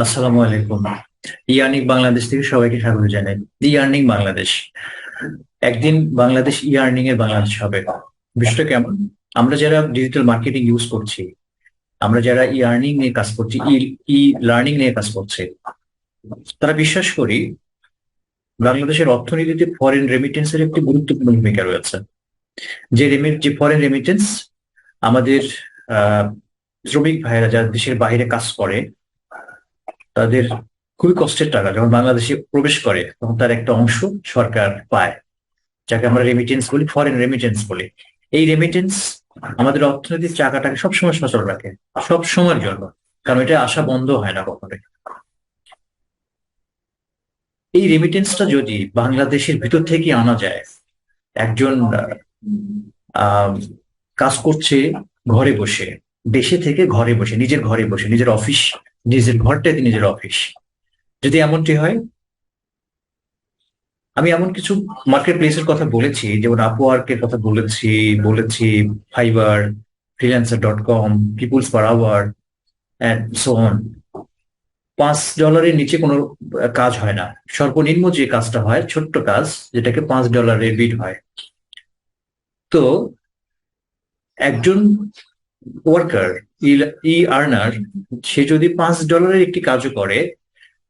আসসালামু আলাইকুম। ইয়ার্নিং বাংলাদেশ থেকে সবাইকে স্বাগত জানাই। ইয়ার্নিং বাংলাদেশ একদিন বাংলাদেশ ইয়ার্নিং এর বাংলাদেশ হবে। বিষয়টা কেমন? আমরা যারা ডিজিটাল মার্কেটিং ইউজ করছি, আমরা যারা ইয়ার্নিং নিয়ে কাজ করছি, ই ই লার্নিং নিয়ে কাজ করছি, তারা বিশ্বাস করি বাংলাদেশের অর্থনীতিতে ফরেন রেমিটেন্সের একটি গুরুত্বপূর্ণ ভূমিকা রয়েছে। যে ফরেন রেমিটেন্স আমাদের আহ শ্রমিক ভাইয়েরা যারা দেশের বাইরে কাজ করে, তাদের খুবই কষ্টের টাকা যখন বাংলাদেশে প্রবেশ করে তখন তার একটা অংশ সরকার পায়, যাকে আমরা রেমিটেন্স বলি, ফরেন রেমিটেন্স বলি। এই রেমিটেন্স আমাদের অর্থনীতির চাকাটাকে সবসময় সচল রাখে, সব সময়ের জন্য। কারণ এটা আসা বন্ধ হয় না কখনোই। এই রেমিটেন্সটা যদি বাংলাদেশের ভিতর থেকে আনা যায়, একজন আহ কাজ করছে ঘরে বসে, দেশে থেকে ঘরে বসে, নিজের ঘরে বসে, নিজের অফিস, নিজের ঘরটাতে নিজের অফিস, যদি এমনটি হয়। আমি এমন কিছু মার্কেট প্লেসের কথা বলেছি, যেমন আপওয়ার্কের কথা বলেছি, বলেছি Fiverr, freelancer.com, peoples per hour and so on. $5 নিচে কোনো কাজ হয় না। সর্বনিম্ন যে কাজটা হয়, ছোট্ট কাজ, যেটাকে $5 বিড হয়। তো একজন ওয়ার্কার, ই আর্নার, সে যদি $5 একটি কাজও করে,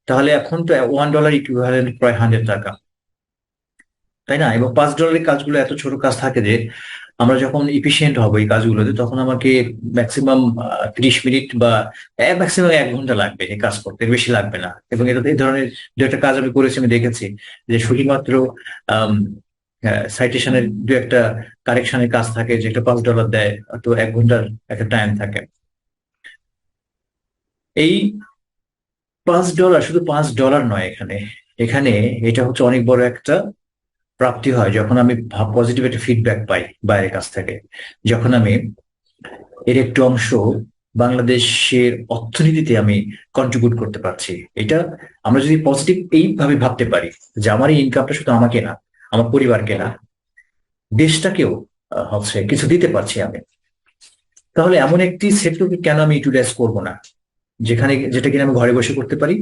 তাহলে এখন তো $1 ইকুইভ্যালেন্ট প্রায় 100 টাকা, তাই না? এবং $5 কাজগুলো এত ছোট কাজ থাকে যে আমরা যখন ইফিসিয়েন্ট হবো এই কাজগুলোতে, তখন আমাকে ম্যাক্সিমাম 30 মিনিট বা ম্যাক্সিমাম 1 ঘন্টা লাগবে এই কাজ করতে, এর বেশি লাগবে না। এবং এটা এই ধরনের দু একটা কাজ আমি করেছি, আমি দেখেছি যে শুধুমাত্র সাইটেশনের দু একটা কারেকশনের কাজ থাকে, যে একটা $5 দেয়, তো 1 ঘন্টার একটা টাইম থাকে। এই $5 শুধু $5 নয়, এখানে এখানে এটা হচ্ছে অনেক বড় একটা প্রাপ্তি হয় যখন আমি পজিটিভ একটা ফিডব্যাক পাই বাইরের কাছ থেকে, যখন আমি এর একটু অংশ বাংলাদেশের অর্থনীতিতে আমি কন্ট্রিবিউট করতে পারছি। এটা আমরা যদি পজিটিভ এইভাবে ভাবতে পারি যে আমার এই ইনকামটা শুধু আমাকে না, আমার পরিবারকে না, দেশটাকেও হচ্ছে কিছু দিতে পারছি আমি, তাহলে এমন একটি সেক্টরকে কেন আমি ইউটিলাইজ করবো না, যেটা কিনা আমি ঘরে বসে করতে পারি।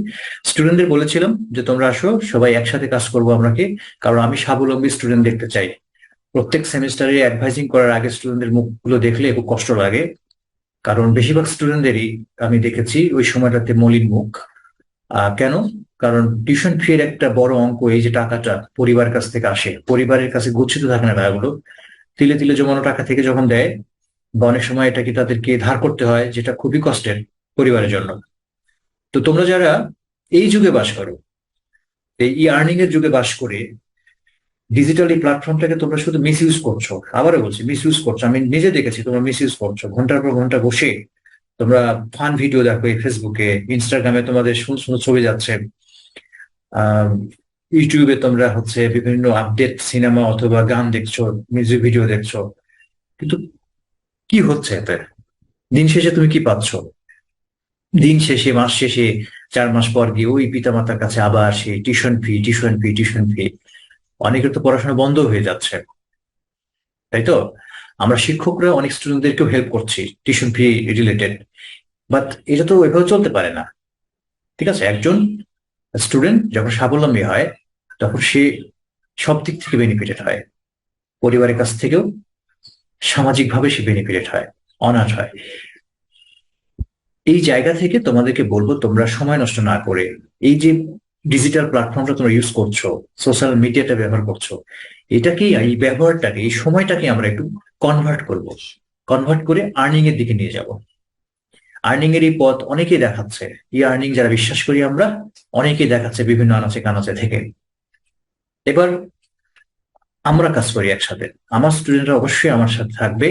স্টুডেন্টদের বলেছিলাম যে তোমরা আসো, সবাই একসাথে কাজ করবো আমরা কি, কারণ আমি স্বাবলম্বী স্টুডেন্ট দেখতে চাই। প্রত্যেক সেমিস্টারে অ্যাডভাইজিং করার আগে স্টুডেন্টদের মুখগুলো দেখলে খুব কষ্ট লাগে, কারণ বেশিরভাগ স্টুডেন্টদেরই আমি দেখেছি ওই সময়টাতে মলিন মুখ। কেন? কারণ টিউশন ফি এর একটা বড় অঙ্ক, এই যে টাকাটা পরিবারের কাছ থেকে আসে, পরিবারের কাছে গচ্ছিত থাকে না টাকাগুলো, তিলে তিলে জমানো টাকা থেকে যখন দেয়, বা অনেক সময় এটাকে তাদেরকে ধার করতে হয়, যেটা খুবই কষ্টের পরিবারের জন্য। তো তোমরা যারা এই যুগে বাস করো, এই আর্নিং এর যুগে বাস করে ডিজিটাল এই প্ল্যাটফর্মটাকে তোমরা শুধু মিস ইউজ করছো, আবারও বলছি মিস ইউজ করছো, আমি নিজে দেখেছি তোমরা মিস ইউজ করছো। ঘন্টার পর ঘন্টা বসে তোমরা ফান ভিডিও দেখো, এই ফেসবুকে, ইনস্টাগ্রামে তোমাদের সুন্দর সুন্দর ছবি যাচ্ছে, আহ ইউটিউবে তোমরা হচ্ছে বিভিন্ন আপডেট সিনেমা অথবা গান দেখছো, মিউজিক ভিডিও দেখছো। কিন্তু কি হচ্ছে এতে? দিন শেষে তুমি কি পাচ্ছ? দিন শেষে, মাস শেষে, 4 মাস পর গিয়ে ওই পিতামাতার কাছে আবার সেই tuition fee, tuition fee, tuition fee. অনেকের তো পড়াশোনা বন্ধ হয়ে যাচ্ছে, তাই তো? আমরা শিক্ষকরা অনেক স্টুডেন্টদেরকেও হেল্প করছি টিউশন ফি রিলেটেড, বাট এটা তো এভাবে চলতে পারে না। ঠিক আছে, একজন স্টুডেন্ট যখন স্বাবলম্বী হয়, তখন সে সব দিক থেকে বেনিফিটেড হয়, পরিবারের কাছ থেকেও, সামাজিকভাবে সে বেনিফিটেড হয়, অনাথ হয়। এই জায়গা থেকে তোমাদেরকে বলবো, তোমরা সময় নষ্ট না করে এই যে ডিজিটাল প্ল্যাটফর্মটা তোমরা ইউজ করছো, সোশ্যাল মিডিয়াটা ব্যবহার করছো, এটাকেই, এই ব্যবহারটাকে, এই সময়টাকে আমরা একটু কনভার্ট করব, কনভার্ট করে আর্নিং এর দিকে নিয়ে যাব। আর্নিং এর এই পথ অনেকেই দেখাচ্ছে, এই আর্নিং যারা বিশ্বাস করি আমরা, অনেকেই দেখাচ্ছে বিভিন্ন আনাচে কানাচে থেকে। এবার আমরা কাজ করি একসাথে, আমার স্টুডেন্টরা অবশ্যই আমার সাথে থাকবে,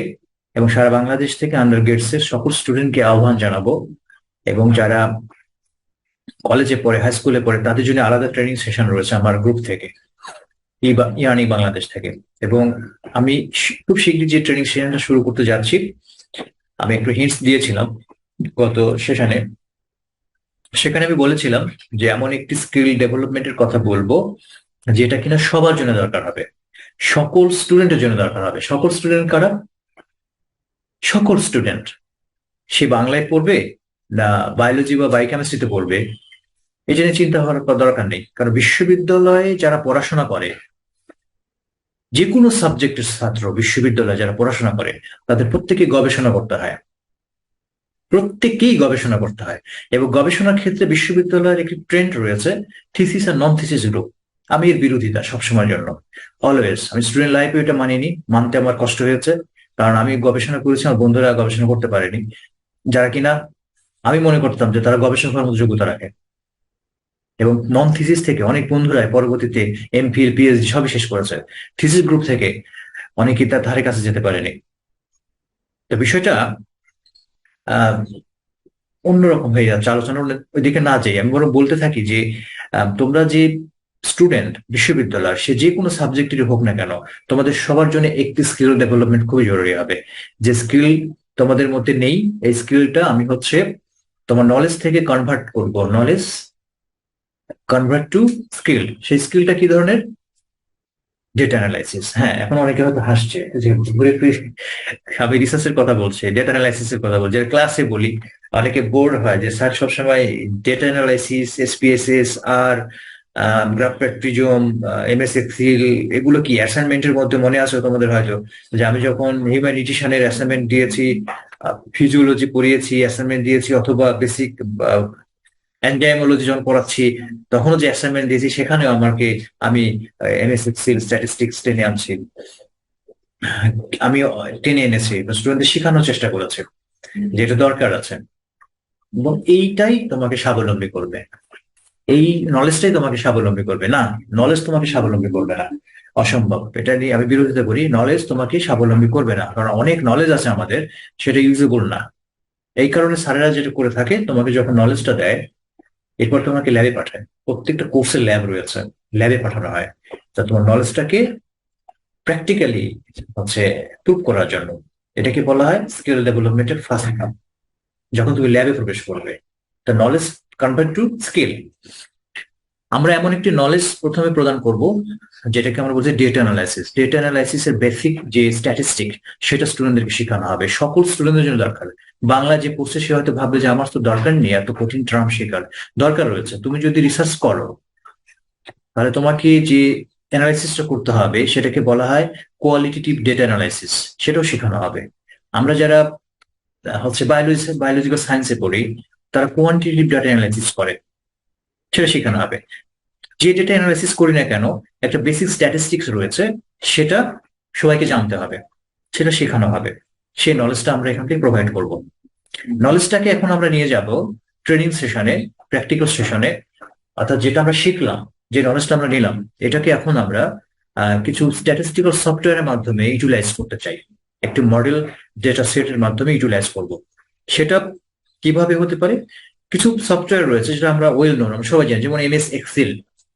এবং সারা বাংলাদেশ থেকে আন্ডার গ্রেডস এর সকল স্টুডেন্টকে আহ্বান জানাবো। এবং যারা কলেজে পড়ে, হাই স্কুলে পড়ে, তাদের জন্য আলাদা ট্রেনিং সেশন রয়েছে আমার গ্রুপ থেকে, ইয়ার্নিং বাংলাদেশ থেকে। এবং আমি খুব শীঘ্রই যে ট্রেনিং সেশনটা শুরু করতে যাচ্ছি, আমি একটু হিন্টস দিয়েছিলাম গত সেশনে। সেখানে আমি বলেছিলাম যে এমন একটি স্কিল ডেভেলপমেন্টের কথা বলবো, যেটা কিনা সবার জন্য দরকার হবে, সকল স্টুডেন্টের জন্য দরকার হবে। সকল স্টুডেন্ট কারা? সকল স্টুডেন্ট। সে বাংলায় পড়বে, না বায়োলজি বা বায়োকেমিস্ট্রিতে পড়বে, এটা নিয়ে চিন্তা ভাবনা করার দরকার নেই। কারণ বিশ্ববিদ্যালয়ে যারা পড়াশোনা করে, যে কোনো সাবজেক্টের ছাত্র বিশ্ববিদ্যালয়ে যারা পড়াশোনা করে, তাদের প্রত্যেকেই গবেষণা করতে হয়, প্রত্যেককেই গবেষণা করতে হয়। এবং গবেষণার ক্ষেত্রে বিশ্ববিদ্যালয়ের একটি ট্রেন্ড রয়েছে, থিসিস আর নন থিসিস গ্রুপ। আমি এর বিরোধিতা সবসময়ের জন্য, অলওয়েজ। আমি স্টুডেন্ট লাইফে এটা মানিনি, মানতে আমার কষ্ট হয়েছে। কারণ আমি গবেষণা করেছি, আমার বন্ধুরা গবেষণা করতে পারেনি, যারা কিনা আমি মনে করতাম যে তারা গবেষণা করার মতো যোগ্যতা রাখে। এবং নন থিসিস থেকে অনেক বন্ধুরাই পরবর্তীতে এমফিল পিএইচডি সবই শেষ করেছে। থিসিস গ্রুপ থেকে অনেকেই তার ধারে কাছে যেতে পারেনি। তো বিষয়টা আহ অন্যরকম হয়ে যাচ্ছে, আলোচনার ওইদিকে না যাই। আমি বরং বলতে থাকি যে তোমরা যে স্টুডেন্ট বিশ্ববিদ্যালয়, সে যে কোনো সাবজেক্টেরই হোক না কেন, তোমাদের সবার জন্য একটি স্কিল ডেভেলপমেন্ট খুবই জরুরি হবে। যে স্কিল তোমাদের মধ্যে নেই, এই স্কিলটা আমি হচ্ছে তোমার নলেজ থেকে কনভার্ট করব, নলেজ কনভার্ট টু স্কিল। সেই স্কিলটা কি ধরনের? Data analysis. হ্যাঁ, এখন অনেকে হয়তো হাসছে যে ঘুরে ফিরে আমি রিসার্চের কথা বলছি, ডেটা অ্যানালাইসিসের কথা বলছি, ক্লাসে বলি। অনেকে বোর্ড হয় যে স্যার সবসময় ডেটা অ্যানালাইসিস, এসপিএসএস আর গ্রাফ প্রিজম, এমএস এক্সেল, এগুলো কি অ্যাসাইনমেন্টের মধ্যে মনে আছে তোমাদের হয়তো, যে আমি যখন হিউম্যান নিউট্রিশনের অ্যাসাইনমেন্ট দিয়েছি, ফিজিওলজি পড়িয়েছি অ্যাসাইনমেন্ট দিয়েছি, অথবা বেসিক এনজাইমোলজি যখন পড়াচ্ছি তখনও যে অ্যাসাইনমেন্ট দিয়েছি, সেখানেও আমি এমএস এক্সেল স্ট্যাটিস্টিক্স টেনে আনছি, আমি টেনে এনেছি, স্টুডেন্টদের শেখানোর চেষ্টা করেছি যেটা দরকার আছে। এবং এইটাই তোমাকে স্বাবলম্বী করবে, এই নলেজটাই তোমাকে স্বাবলম্বী করবে। না, নলেজ তোমাকে স্বাবলম্বী করবে না, অসম্ভব। এটা নিয়ে আমি বিরোধিতা করি, নলেজ তোমাকে স্বাবলম্বী করবে না। কারণ অনেক নলেজ আছে আমাদের, সেটা ইউজেবল না। এই কারণে স্যারেরা যেটা করে থাকে, তোমাকে যখন নলেজটা দেয়, এরপর তোমাকে ল্যাবে পাঠায়। প্রত্যেকটা কোর্সের ল্যাব রয়েছে, ল্যাবে পাঠানো হয় তা তোমার নলেজটাকে প্র্যাকটিক্যালি হচ্ছে প্রুভ করার জন্য। এটাকে বলা হয় স্কিল ডেভেলপমেন্টের ফার্স্ট ধাপ। যখন তুমি ল্যাবে প্রবেশ করবে, তা নলেজ কনভার্ট টু স্কিল। আমরা এমন একটি নলেজ প্রথমে প্রদান করব, যেটাকে আমরা বলছি ডেটা অ্যানালাইসিস। ডেটা অ্যানালাইসিস এর বেসিক যে স্ট্যাটিস্টিক, সেটা স্টুডেন্টদেরকে শেখানো হবে। সকল স্টুডেন্টদের জন্য দরকার। বাংলা যে পড়ছে সে হয়তো ভাববে যে আমার তো দরকার নেই এত কঠিন টার্ম শেখার। দরকার রয়েছে। তুমি যদি রিসার্চ করো, তাহলে তোমাকে যে অ্যানালাইসিসটা করতে হবে সেটাকে বলা হয় কোয়ালিটেটিভ ডেটা অ্যানালাইসিস, সেটাও শেখানো হবে। আমরা যারা হচ্ছে বায়োলজিক্যাল সায়েন্সে পড়ি, তারা কোয়ান্টিটেটিভ ডেটা অ্যানালাইসিস করে, সেটা শেখানো হবে। যে ডেটা অ্যানালাইসিস করি না কেন, একটা বেসিক স্ট্যাটিস্টিক্স রয়েছে, সেটা সবাইকে জানতে হবে, সেটা শেখানো হবে। সেই নলেজটা আমরা এখান থেকে প্রোভাইড করব। নলেজটাকে এখন আমরা নিয়ে যাব ট্রেনিং সেশনে, প্র্যাকটিক্যাল সেশনে। অর্থাৎ যেটা আমরা শিখলাম, যে নলেজটা আমরা নিলাম, এটাকে এখন আমরা কিছু স্ট্যাটিস্টিক্যাল সফটওয়্যারের মাধ্যমে ইউটিলাইজ করতে চাই। একটি মডেল ডেটা সেটের মাধ্যমে ইউটিলাইজ করব। সেটা কিভাবে হতে পারে? কিছু সফটওয়্যার রয়েছে যেটা আমরা ওয়েল নোন, আমরা সবাই জানি, যেমন এমএস এক্সেল,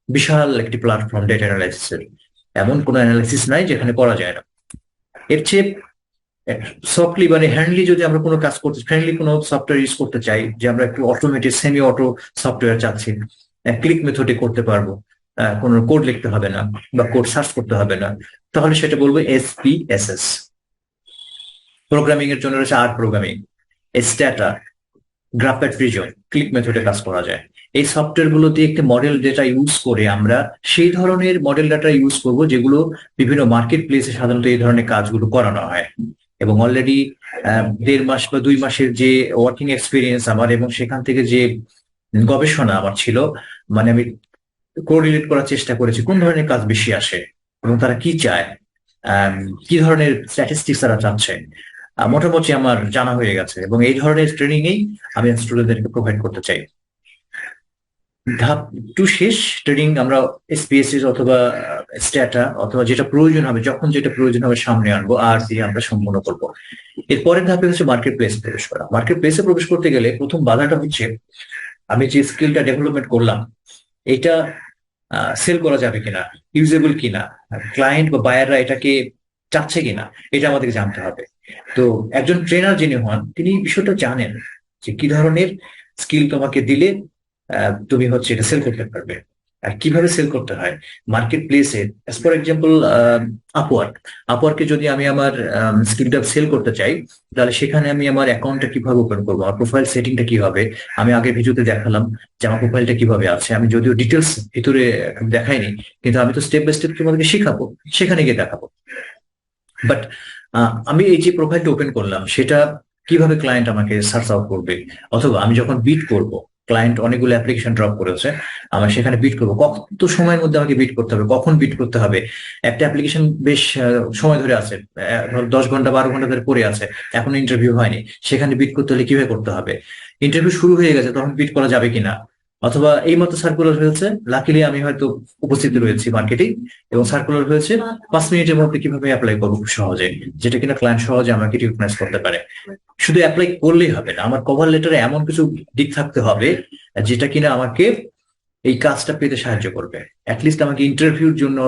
বিশাল একটি প্ল্যাটফর্ম ডেটা অ্যানালাইসিসের। এমন কোনো অ্যানালাইসিস নাই যেখানে করা যায় না। এর চেয়ে সফটলি মানে হ্যান্ডলি যদি আমরা কোনো কাজ করতে, ফ্রেন্ডলি কোনো সফটওয়্যার ইউজ করতে চাই, যে আমরা একটু অটোমেটেড সেমি অটো সফটওয়্যার চাচ্ছি, ক্লিক মেথডে করতে পারবো, কোনো কোড লিখতে হবে না বা কোড সার্চ করতে হবে না, তাহলে সেটা বলবো এসপিএসএস। প্রোগ্রামিং এর জন্য রয়েছে আর প্রোগ্রামিং, স্ট্যাটা, গ্রাফের প্রিজম, ক্লিক মেথডে কাজ করা যায়। এই সফটওয়্যার গুলো দিয়ে একটি মডেল ডেটা ইউজ করে আমরা সেই ধরনের মডেল ডেটা ইউজ করব যেগুলো বিভিন্ন মার্কেট প্লেসে সাধারণত এই ধরনের কাজগুলো করানো হয়। এবং অলরেডি 1.5 মাস বা 2 মাসের যে ওয়ার্কিং এক্সপিরিয়েন্স আমার, এবং সেখান থেকে যে গবেষণা আমার ছিল, মানে আমি কোরিলেট করার চেষ্টা করেছি কোন ধরনের কাজ বেশি আসে এবং তারা কি চায়, কি ধরনের স্ট্যাটিস্টিক্স তারা চাচ্ছে। মোটামুটি আমার জানা হয়ে গেছে, এবং এই ধরনের ট্রেনিং এই আমি স্টুডেন্টদেরকে প্রোভাইড করতে চাই। ধাপ টু শেষ। ট্রেনিং আমরা এসপিএসএস অথবা স্ট্যাটা অথবা যেটা প্রয়োজন হবে, যখন যেটা প্রয়োজন হবে সামনে আনবো আর দিয়ে আমরা সম্পূর্ণ করব। এর পরের ধাপে হচ্ছে মার্কেট প্লেসে প্রবেশ করা। মার্কেট প্লেসে প্রবেশ করতে গেলে প্রথম বাধাটা হচ্ছে, আমি যে স্কিলটা ডেভেলপমেন্ট করলাম, এটা সেল করা যাবে কিনা, ইউজেবল কিনা, ক্লায়েন্ট বা বায়াররা এটাকে চাচ্ছে কিনা, এটা আমাদেরকে জানতে হবে। তো একজন ট্রেনার যিনি হন, তিনি এই বিষয়টা জানেন যে কি ধরনের স্কিল তোমাকে দিলে তুমি হচ্ছে এটা সেল করতে পারবে। আর কিভাবে সেল করতে হয় মার্কেট প্লেসে। ফর এক্সাম্পল, আপওয়ার্ক, আপওয়ার্কে যদি আমি আমার স্কিলটা সেল করতে চাই, তাহলে সেখানে আমি আমার অ্যাকাউন্টটা কিভাবে ওপেন করবো, আমার প্রোফাইল সেটিংটা কি হবে। আমি আগের ভিডিওতে দেখালাম যে আমার প্রোফাইলটা কিভাবে আছে, আমি যদিও ডিটেলস ভিতরে দেখাইনি, কিন্তু আমি তো স্টেপ বাই স্টেপ তোমাদেরকে শিখাবো, সেখানে গিয়ে দেখাবো। বাট আমি এই যে প্রোফাইলটা ওপেন করলাম, সেটা কিভাবে ক্লায়েন্ট আমাকে সার্চ আউট করবে, অথবা আমি যখন বিট করব, ক্লায়েন্ট অনেকগুলো অ্যাপ্লিকেশন ড্রপ করেছে, আমার সেখানে বিট করবো, কত সময়ের মধ্যে আমাকে বিট করতে হবে, কখন বিট করতে হবে। একটা অ্যাপ্লিকেশন বেশ সময় ধরে আছে, ধরো 10 ঘন্টা 12 ঘন্টা ধরে পড়ে আছে, এখনো ইন্টারভিউ হয়নি, সেখানে বিট করতে হলে কিভাবে করতে হবে। ইন্টারভিউ শুরু হয়ে গেছে, তখন বিট করা যাবে কিনা, অথবা এই মতো সার্কুলার হয়েছে, লাকিলি আমি হয়তো উপস্থিত রয়েছি মার্কেটিং, এবং সার্কুলার হয়েছে, 5 মিনিটের মধ্যে কিভাবে অ্যাপ্লাই করবো খুব সহজে, যেটা কিনা ক্লায়েন্ট সহজে আমাকে রিকগনাইজ করতে পারে। শুধু অ্যাপ্লাই করলেই হবে না, আমার কভার লেটারে এমন কিছু দিক থাকতে হবে যেটা কিনা আমাকে এই কাজটা পেতে সাহায্য করবে, অ্যাটলিস্ট আমাকে ইন্টারভিউর জন্য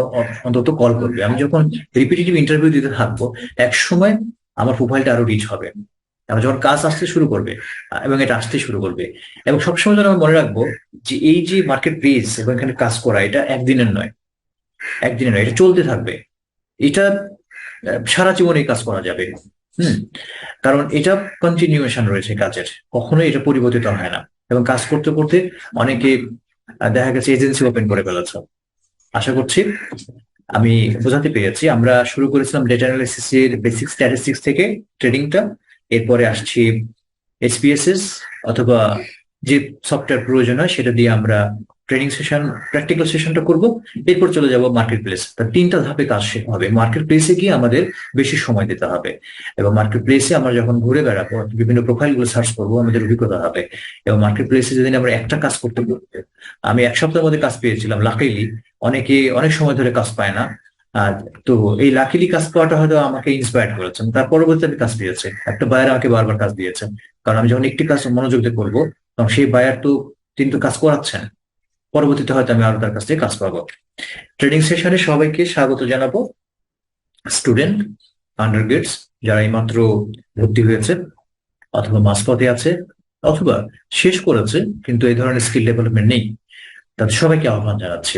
অন্তত কল করবে। আমি যখন রিপিটেটিভ ইন্টারভিউ দিতে থাকবো, এক সময় আমার প্রোফাইলটা আরো রিচ হবে, আমার যখন কাজ আসতে শুরু করবে, এবং এটা আসতে শুরু করবে। এবং সবসময় যেন আমি মনে রাখবো যে এই যে মার্কেট প্লেস এবং এখানে কাজ করা, এটা একদিনের নয়, একদিনের নয়, এটা চলতে থাকবে। এটা সারা জীবন এই কাজ করা যাবে। হুম। কারণ এটা কন্টিনিউয়েশন রয়েছে কাজের, কখনোই এটা পরিবর্তিত হয় না। এবং কাজ করতে করতে অনেকে দেখা গেছে এজেন্সি ওপেন করে ফেলেছে। আশা করছি আমি বোঝাতে পেরেছি। আমরা শুরু করেছিলাম ডেটা অ্যানালিসিস এর বেসিক স্ট্যাটিস্টিক্স থেকে, ট্রেডিংটা, এরপরে আসছি এইচপিএসএস অথবা যে সফটওয়্যার প্রয়োজন হয় সেটা দিয়ে আমরা ট্রেনিং সেশন, প্র্যাকটিক্যাল সেশনটা করব। এরপর চলে যাব মার্কেট প্লেস। তার 3টা ধাপে কাজ শেখা হবে। মার্কেট প্লেসে গিয়ে আমাদের বেশি সময় দিতে হবে, এবং মার্কেট প্লেসে আমরা যখন ঘুরে বেড়াবো, বিভিন্ন প্রোফাইল গুলো সার্চ করবো, আমাদের অভিজ্ঞতা হবে। এবং মার্কেট প্লেসে যদি আমরা একটা কাজ করতে পারি, আমি 1 সপ্তাহের মধ্যে কাজ পেয়েছিলাম লাকিলি, অনেকে অনেক সময় ধরে কাজ পায় না। আর তো এই লাকিলি কাজ পাওয়াটা হয়তো আমাকে ইন্সপায়ার করেছে, তার পরবর্তীতে আমি কাজ পেয়েছি। একটা বায়ার আমাকে বারবার কাজ দিয়েছে, কারণ আমি যখন একটি কাজ মনোযোগ দিয়ে করবো, তখন সেই বায়ার তো কিন্তু কাজ করাচ্ছেন, পরবর্তীতে হয়তো আমি আরো তার কাছ থেকে কাজ পাবো। ট্রেনিং সেশনে সবাইকে স্বাগত জানাবো, স্টুডেন্ট, আন্ডারগ্রেডস, যারা এইমাত্র ভর্তি হয়েছে, অথবা মাঝপথে আছে, অথবা শেষ করেছে কিন্তু এই ধরনের স্কিল ডেভেলপমেন্ট নেই, তাদের সবাইকে আহ্বান জানাচ্ছি।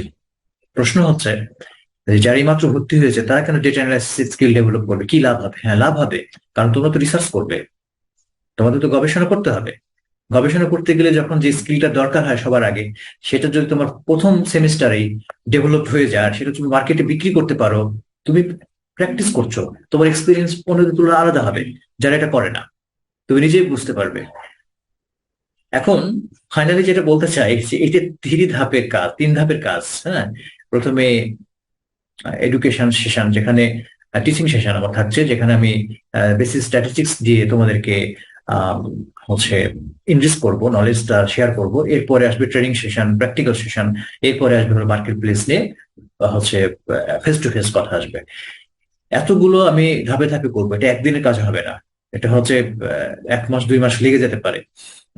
প্রশ্ন হচ্ছে যে যারা এইমাত্র ভর্তি হয়েছে তারা কেন ডেটা অ্যানালাইসিস স্কিল ডেভেলপ করবে, কি লাভ হবে? হ্যাঁ, লাভ হবে, কারণ তোমরা তো রিসার্চ করবে, তোমাদের তো গবেষণা করতে হবে। গবেষণা করতে গেলে যখন যে স্কিলটা দরকার হয় সবার আগে, সেটা যদি তোমার প্রথম সেমিস্টারেই ডেভেলপ হয়ে যায়, আর সেটা তুমি মার্কেটে বিক্রি করতে পারো, তুমি প্র্যাকটিস করছো, তোমার এক্সপিরিয়েন্স অন্যদের তুলনায় আলাদা হবে, যারা এটা করে না। তুমি নিজেই বুঝতে পারবে। এখন ফাইনালি যেটা বলতে চাই যে এই যে 3 ধাপের কাজ, 3 ধাপের কাজ, হ্যাঁ। প্রথমে এডুকেশন সেশন, যেখানে টিচিং সেশন আমার থাকছে, যেখানে আমি বেসিক স্ট্যাটিস্টিক্স দিয়ে তোমাদেরকে আহ, হচ্ছে ইনভেস্ট করবো, নলেজটা শেয়ার করব। এরপরে আসবে ট্রেনিং সেশন, প্র্যাকটিক্যাল সেশন। এরপরে আসবে হলো মার্কেট প্লেস নিয়ে হচ্ছে ফেস টু ফেস কথা আসবে। এতগুলো আমি ধাপে ধাপে করবো, এটা একদিনের কাজ হবে না। এটা হচ্ছে 1 মাস 2 মাস লেগে যেতে পারে।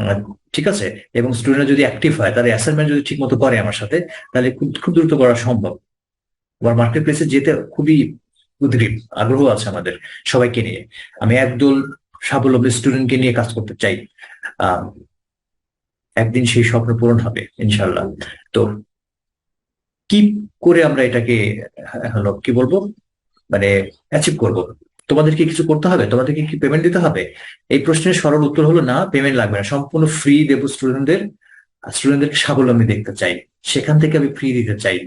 আহ, ঠিক আছে। এবং স্টুডেন্ট যদি অ্যাক্টিভ হয়, তাহলে অ্যাসাইনমেন্ট যদি ঠিক মতো করে আমার সাথে, তাহলে খুব খুব দ্রুত করা সম্ভব। আবার মার্কেট প্লেসে যেতে খুবই উদ্গ্রীব, আগ্রহ আছে আমাদের সবাইকে নিয়ে। আমি একদল স্বাবলম্বী স্টুডেন্টকে নিয়ে কাজ করতে চাই। আহ একদিন সেই স্বপ্ন পূরণ হবে ইনশাল্লাহ। তো কি করে আমরা এটাকে হলো কি বলবো, মানে অ্যাচিভ করব? তোমাদেরকে কিছু করতে হবে? তোমাদেরকে কি পেমেন্ট দিতে হবে? এই প্রশ্নের সরল উত্তর হলো না, পেমেন্ট লাগবে না, সম্পূর্ণ ফ্রি দেবো স্টুডেন্টদের। স্টুডেন্টদেরকে স্বাবলম্বী দেখতে চাই, সেখান থেকে আমি ফ্রি দিতে চাই।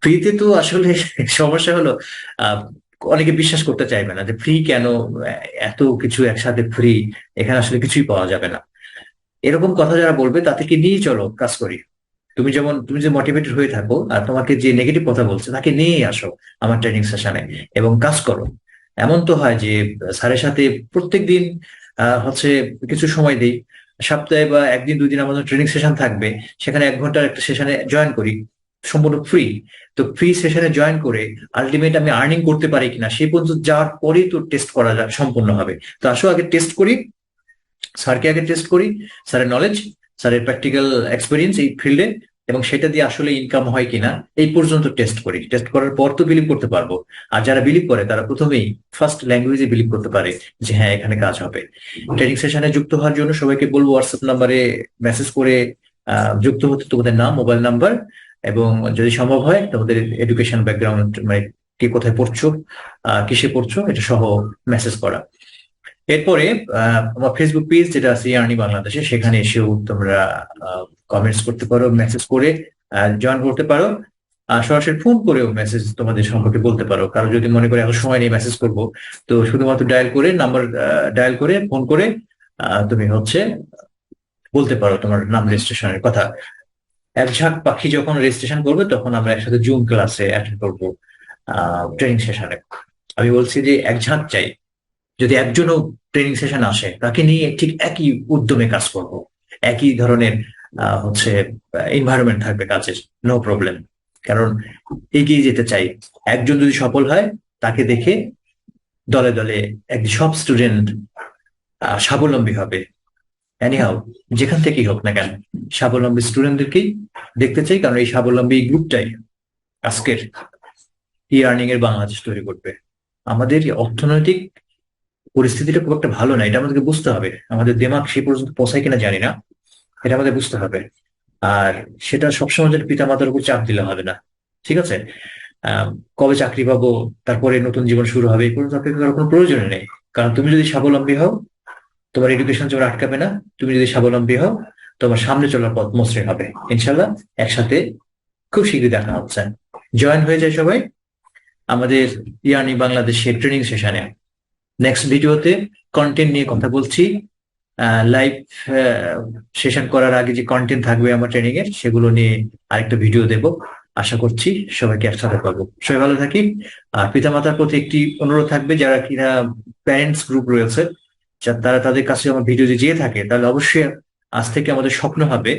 ফ্রিতে তো আসলে সমস্যা হলো, আহ, অনেকে বিশ্বাস করতে চাইবে না যে ফ্রি কেন, এত কিছু একসাথে ফ্রি, এখানে আসলে কিছুই পাওয়া যাবে না। এরকম কথা যারা বলবে তাদেরকে নিয়ে চলো কাজ করি। তুমি যেমন, তুমি যে মোটিভেটেড হয়ে থাকো আর তোমাকে যে নেগেটিভ কথা বলছে তাকে নিয়ে আসো আমার ট্রেনিং সেশনে এবং কাজ করো। এমন তো হয় যে স্যারের সাথে প্রত্যেকদিন হচ্ছে কিছু সময় দেই, সপ্তাহে বা একদিন 2 দিন আমাদের ট্রেনিং সেশন থাকবে, সেখানে 1 ঘন্টার একটা সেশনে জয়েন করি, সম্পূর্ণ ফ্রি। তো ফ্রি সেশনে জয়েন করে আলটিমেট আমি আর্নিং করতে পারি কিনা সেই পর্যন্ত যাওয়ার পরেই তো টেস্ট করা সম্পূর্ণ হবে। তো আসো আগে টেস্ট করি, স্যারকে আগে টেস্ট করি, স্যারের নলেজ, স্যারের প্র্যাকটিক্যাল এক্সপিরিয়েন্স এই ফিল্ডে, এবং সেটা দিয়ে আসলে ইনকাম হয় কিনা এই পর্যন্ত টেস্ট করি। টেস্ট করার পর তো বিলিভ করতে পারবো। আর যারা বিলিভ করে তারা প্রথমেই ফার্স্ট ল্যাঙ্গুয়েজে বিলিভ করতে পারে যে হ্যাঁ এখানে কাজ হবে। ট্রেনিং সেশনে যুক্ত হওয়ার জন্য সবাইকে বলবো হোয়াটসঅ্যাপ নাম্বারে মেসেজ করে যুক্ত হতে তোমাদের নাম, মোবাইল নাম্বার, এবং যদি সম্ভব হয় তোমাদের এডুকেশন ব্যাকগ্রাউন্ড, মানে কে কোথায় পড়ছো, কিসে পড়ছো, এটা সহ মেসেজ করা। এরপরে আমার ফেসবুক পেজ যেটা আছে ইয়ার্নি বাংলাদেশে, সেখানে এসেও তোমরা কমেন্টস করতে পারো, মেসেজ করে জয়েন করতে পারো। সরাসরি ফোন করেও মেসেজ তোমাদের সম্পর্কে বলতে পারো। কারো যদি মনে করে এত সময় নিয়ে মেসেজ করবো, তো শুধুমাত্র ডায়াল করে নাম্বার, ডায়াল করে ফোন করে তুমি হচ্ছে বলতে পারো তোমার নাম রেজিস্ট্রেশনের কথা। এক ঝাঁক পাখি যখন রেজিস্ট্রেশন করবে তখন আমরা একসাথে জুম ক্লাসে অ্যাটেন্ড করবো, ট্রেনিং সেশনে। আমি বলছি যে এক ঝাঁক চাই, যদি একজনও ট্রেনিং সেশন আসে তাকে নিয়ে ঠিক একই উদ্যমে কাজ করব, একই ধরনের হচ্ছে এনভায়রনমেন্ট থাকবে কাজের, নো প্রবলেম। কারণ এগিয়ে যেতে চাই। একজন যদি সফল হয় তাকে দেখে দলে দলে একদিন সব স্টুডেন্ট স্বাবলম্বী হবে। এনিহাউ, যেখান থেকেই হোক না কেন, স্বাবলম্বী স্টুডেন্টদেরকেই দেখতে চাই, কারণ এই স্বাবলম্বী গ্রুপটাই আজকের ই আর্নিং এর বাংলাদেশ তৈরি করবে। আমাদের অর্থনৈতিক পরিস্থিতিটা খুব একটা ভালো না, এটা আমাদেরকে বুঝতে হবে। আমাদের দিমাগ সেই পর্যন্ত পৌঁছায় কিনা জানি না, এটা আমাদের বুঝতে হবে। আর সেটা সবসময় যেন পিতা মাতার উপর চাপ দিলে হবে না, ঠিক আছে? আহ, কবে চাকরি পাবো, তারপরে নতুন জীবন শুরু হবে, এই পর্যন্ত অপেক্ষা করার কোনো প্রয়োজন নেই। কারণ তুমি যদি স্বাবলম্বী হও, তোমার এডুকেশন তোমার আটকাবে না। তুমি যদি স্বাবলম্বী হও, তোমার সামনে চলার পথ মসৃণ হবে ইনশাল্লাহ। একসাথে খুব শীঘ্রই দেখা হচ্ছে। জয়েন হয়ে যায় সবাই আমাদের ইয়ার্নি বাংলাদেশের ট্রেনিং সেশনে। নেক্সট ভিডিওতে কন্টেন্ট নিয়ে কথা বলছি। লাইভ সেশন করার আগে যে কন্টেন্ট থাকবে আমার ট্রেনিং এর, সেগুলো নিয়ে আরেকটা ভিডিও দেব। আশা করছি সবাইকে একসাথে পাবো। সবাই ভালো থাকি। আর পিতামাতার প্রতি একটি অনুরোধ থাকবে, যারা কিনা প্যারেন্টস গ্রুপ রয়েছে, তারা তাদের কাছে আমার ভিডিও যদি যেয়ে থাকে, তাহলে অবশ্যই আজ থেকে আমাদের স্বপ্ন হবে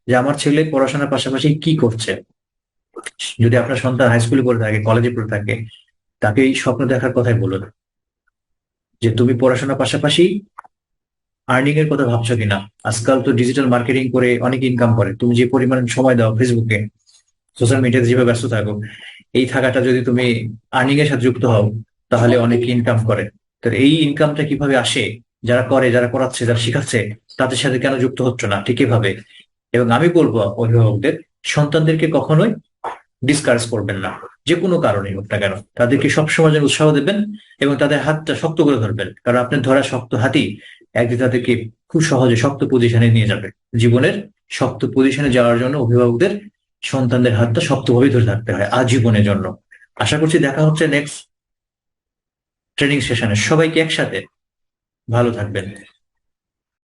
যে আমার ছেলে পড়াশোনার পাশাপাশি কি করছে। যদি আপনার সন্তান হাই স্কুলে পড়ে থাকে, কলেজে পড়ে থাকে, তাকে এই স্বপ্ন দেখার কথাই বলুন, যে তুমি পড়াশোনার পাশাপাশি আর্নিং এর কথা ভাবছো কিনা। আজকাল তো ডিজিটাল মার্কেটিং করে অনেক ইনকাম করে। তুমি যে পরিমাণ সময় দাও ফেসবুকে, সোশ্যাল মিডিয়াতে যেভাবে ব্যস্ত থাকো, এই থাকাটা যদি তুমি আর্নিং এর সাথে যুক্ত হও, তাহলে অনেক ইনকাম করে। তো এই ইনকামটা কিভাবে আসে, যারা করে, যারা করাচ্ছে, যারা শিখাচ্ছে, তাদের সাথে কেন যুক্ত হচ্ছ না ঠিক এভাবে? এবং আমি বলবো অভিভাবকদের, সন্তানদেরকে কখনোই ডিসকারেজ করবেন না, যে কোনো কারণেই হোক না কেন। তাদেরকে সবসময় যেন উৎসাহ দেবেন এবং তাদের হাতটা শক্ত করে ধরবেন। কারণ আপনার ধরা শক্ত হাতই একদিন তাদেরকে খুব সহজে শক্ত পজিশনে নিয়ে যাবে। জীবনের শক্ত পজিশনে যাওয়ার জন্য অভিভাবকদের সন্তানদের হাতটা শক্তভাবে ধরে থাকতে হয় আজীবনের জন্য। আশা করছি দেখা হচ্ছে নেক্সট ট্রেনিং সেশনে। সবাইকে একসাথে ভালো থাকবেন।